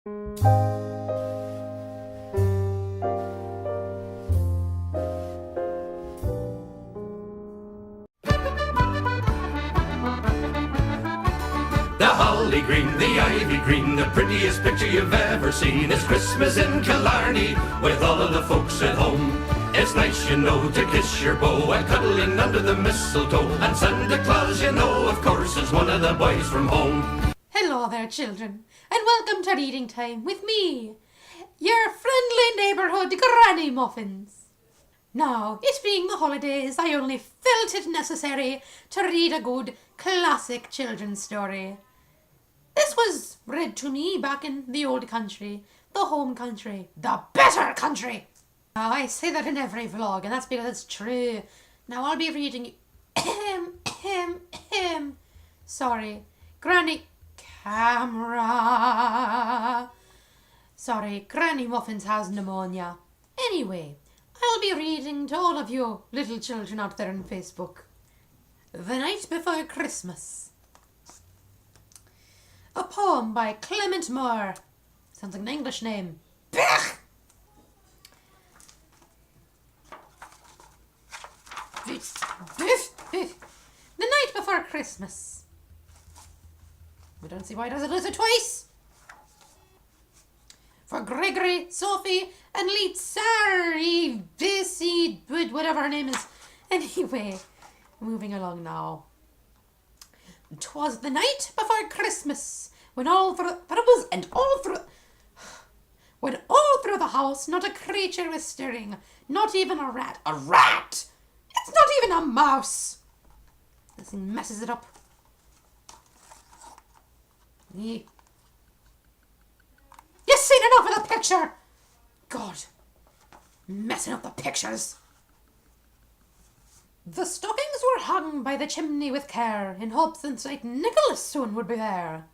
The holly green, the ivy green, the prettiest picture you've ever seen. It's Christmas in Killarney with all of the folks at home. It's nice, you know, to kiss your beau and cuddling under the mistletoe. And Santa Claus, you know, of course, is one of the boys from home. Hello there, children, and welcome to Reading Time with me, your friendly neighbourhood Granny Muffins. Now, it being the holidays, I only felt it necessary to read a good classic children's story. This was read to me back in the old country, the home country, the better country. Now, I say that in every vlog, and that's because it's true. Now, I'll be reading... Sorry, Granny... Camera. Sorry, Granny Muffins has pneumonia. Anyway, I'll be reading to all of you little children out there on Facebook. The Night Before Christmas. A poem by Clement Moore. Sounds like an English name. The Night Before Christmas. We don't see why it doesn't lose it twice. For Gregory, Sophie, and Litzari, Bissy, whatever her name is. Anyway, moving along now. 'Twas the night before Christmas, when all through the house not a creature was stirring, not even a rat. A rat! It's not even a mouse. This thing messes it up. You've seen enough of the picture! God, messing up the pictures. The stockings were hung by the chimney with care, in hopes that St. Nicholas soon would be there.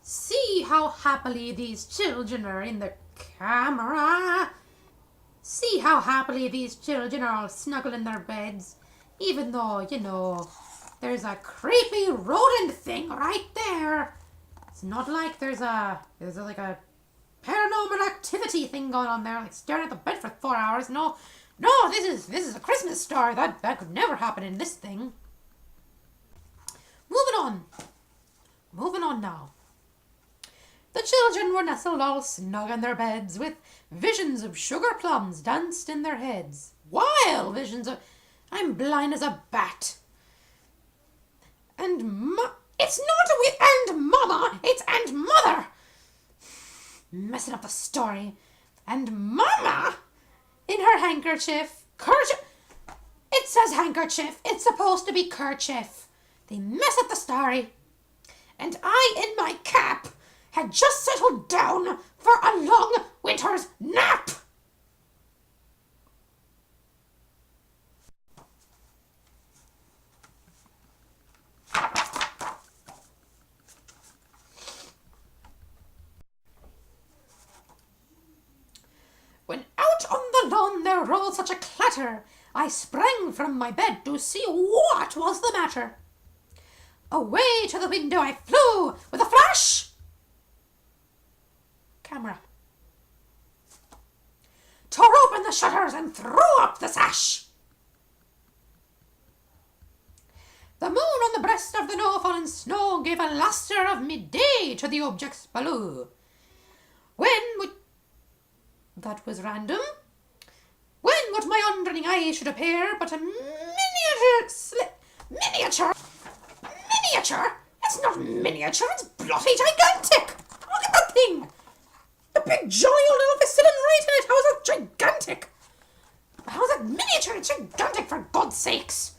See how happily these children are in the camera. See how happily these children are all snuggled in their beds, even though, you know, there's a creepy rodent thing right there. It's not like there's like a paranormal activity thing going on there, like staring at the bed for 4 hours. No, this is a Christmas story. That could never happen in this thing. Moving on now. The children were nestled all snug in their beds, with visions of sugar plums danced in their heads. Wild visions of... I'm blind as a bat. It's not with and mama, it's and mother. Messing up the story. And mama, in her handkerchief, it says handkerchief, it's supposed to be kerchief. They mess up the story. And I, in my cap, had just settled down for a long winter's nap. When out on the lawn there rolled such a clatter, I sprang from my bed to see what was the matter. Away to the window I flew with a flash. Camera. Tore open the shutters and threw up the sash. The moon on the breast of the no-fallen snow gave a lustre of midday to the objects below. That was random. When what my undressing eye should appear but a miniature? It's not miniature, it's bloody gigantic. Look at that thing. The big jolly old elf is sitting right in it. How is that gigantic? How is that miniature? It's gigantic, for God's sakes.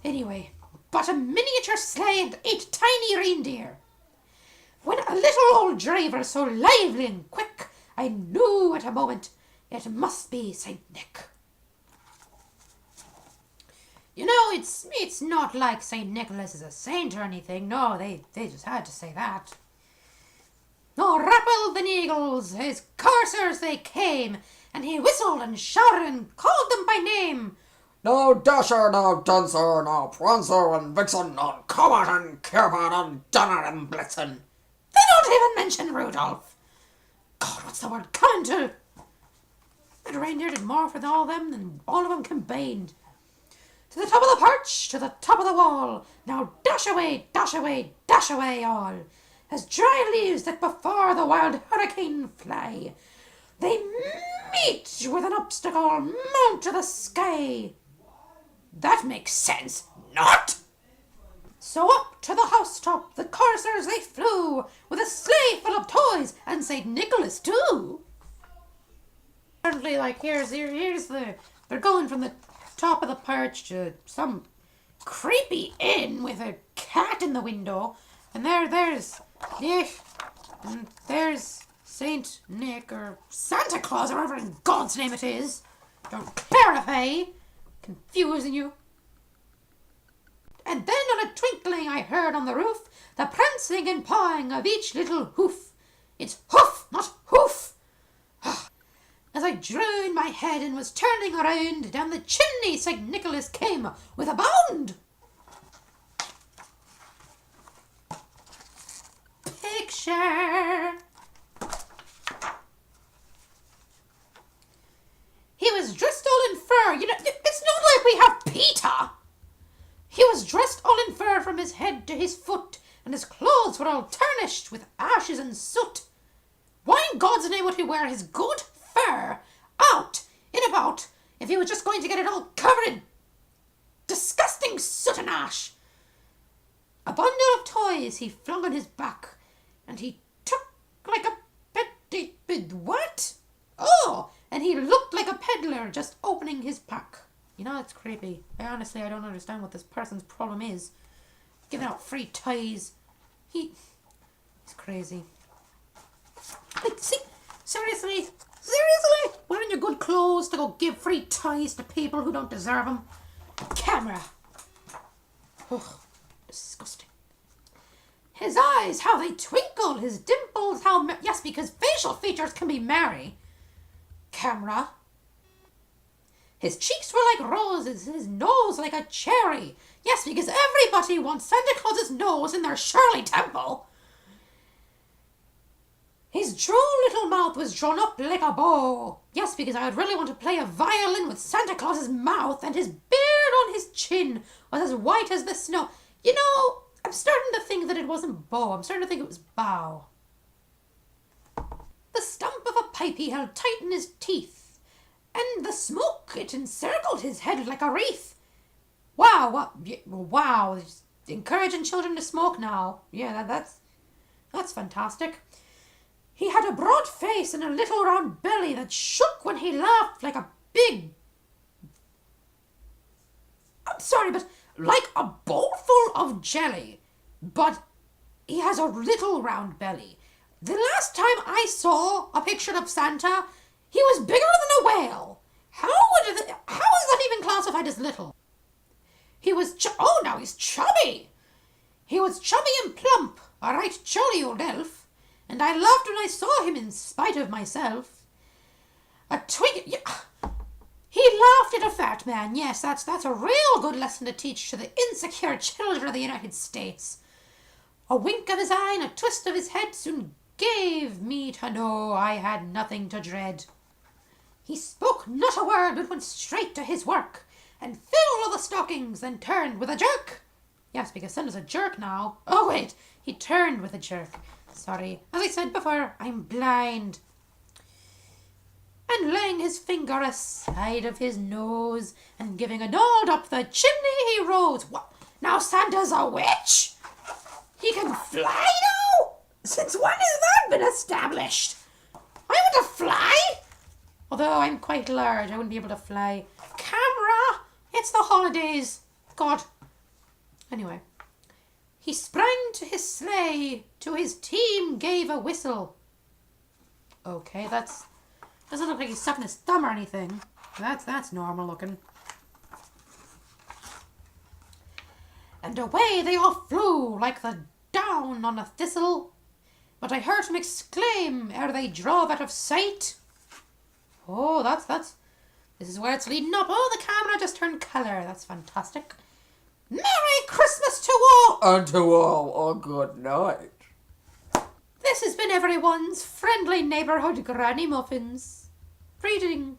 Anyway, but a miniature sleigh and 8 tiny reindeer. When a little old driver so lively and quick, I knew at a moment it must be Saint Nick. You know, it's not like Saint Nicholas is a saint or anything. No, they just had to say that. No, rappled the eagles, his coursers they came, and he whistled and shouted and called them by name. No Dasher, no Dancer, no Prancer and Vixen, no Comet and Cupid and Donner and Blitzen. Then don't even mention Rudolph. God, what's the word coming to? That reindeer did more for all them than all of them combined. To the top of the perch, to the top of the wall. Now dash away, dash away, dash away all. As dry leaves that before the wild hurricane fly, they meet with an obstacle, mount to the sky. That makes sense, not? So up to the housetop the coursers they flew, with a sleigh full of toys, and St. Nicholas too. Apparently, like, here's the... They're going from the top of the perch to some creepy inn with a cat in the window. And there's Nick, and there's Saint Nick, or Santa Claus, or whatever in God's name it is. Don't clarify. Confusing you. And then on a twinkling I heard on the roof the prancing and pawing of each little hoof. It's hoof, not hoof. As I drew in my head and was turning around, down the chimney St. Nicholas came with a bound. Picture. He was dressed all in fur. You know, it's not like we have Peter. He was dressed all in fur from his head to his foot, and his clothes were all tarnished with ashes and soot. Why in God's name would he wear his good fur out and about if he was just going to get it all covered in disgusting soot and ash? A bundle of toys he flung on his back, and he took like a what? Oh, and he looked like a peddler just opening his pack. You know, it's creepy. I don't understand what this person's problem is. Giving out free toys. He's crazy. Like, see, seriously, wearing your good clothes to go give free toys to people who don't deserve them. Camera. Ugh, disgusting. His eyes, how they twinkle. His dimples, how... yes, because facial features can be merry. Camera. His cheeks were like roses, his nose like a cherry. Yes, because everybody wants Santa Claus's nose in their Shirley Temple. His droll little mouth was drawn up like a bow. Yes, because I would really want to play a violin with Santa Claus's mouth, and his beard on his chin was as white as the snow. You know, I'm starting to think that it wasn't bow. I'm starting to think it was bow. The stump of a pipe he held tight in his teeth, and the smoke, it encircled his head like a wreath. Wow, wow, encouraging children to smoke now. Yeah, that's fantastic. He had a broad face and a little round belly that shook when he laughed like a big... I'm sorry, but like a bowl full of jelly. But he has a little round belly. The last time I saw a picture of Santa, he was bigger than a whale. How is that even classified as little? He was now he's chubby. He was chubby and plump, a right jolly old elf, and I laughed when I saw him in spite of myself. A twig... Yeah. He laughed at a fat man. Yes, that's a real good lesson to teach to the insecure children of the United States. A wink of his eye and a twist of his head soon gave me to know I had nothing to dread. He spoke not a word, but went straight to his work, and filled all the stockings, then turned with a jerk. Yes, because Santa's a jerk now. Oh, wait, he turned with a jerk. Sorry, as I said before, I'm blind. And laying his finger aside of his nose, and giving a nod up the chimney, he rose. What? Now Santa's a witch? He can fly now? Since when has that been established? I want to fly? Although I'm quite large, I wouldn't be able to fly. Camera! It's the holidays. God. Anyway. He sprang to his sleigh, to his team gave a whistle. Okay, doesn't look like he's sucking his thumb or anything. That's normal looking. And away they all flew like the down on a thistle. But I heard him exclaim ere they drove out of sight. Oh, this is where it's leading up. Oh, the camera just turned colour. That's fantastic. Merry Christmas to all! And to all a good night. This has been everyone's friendly neighbourhood Granny Muffins. Reading.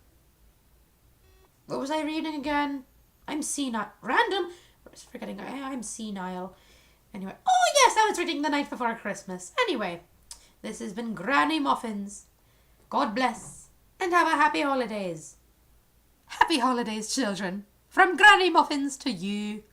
What was I reading again? I'm senile. Random. I was forgetting. I'm senile. Anyway. Oh, yes, I was reading The Night Before Christmas. Anyway, this has been Granny Muffins. God bless. And have a happy holidays. Happy holidays, children. From Granny Muffins to you.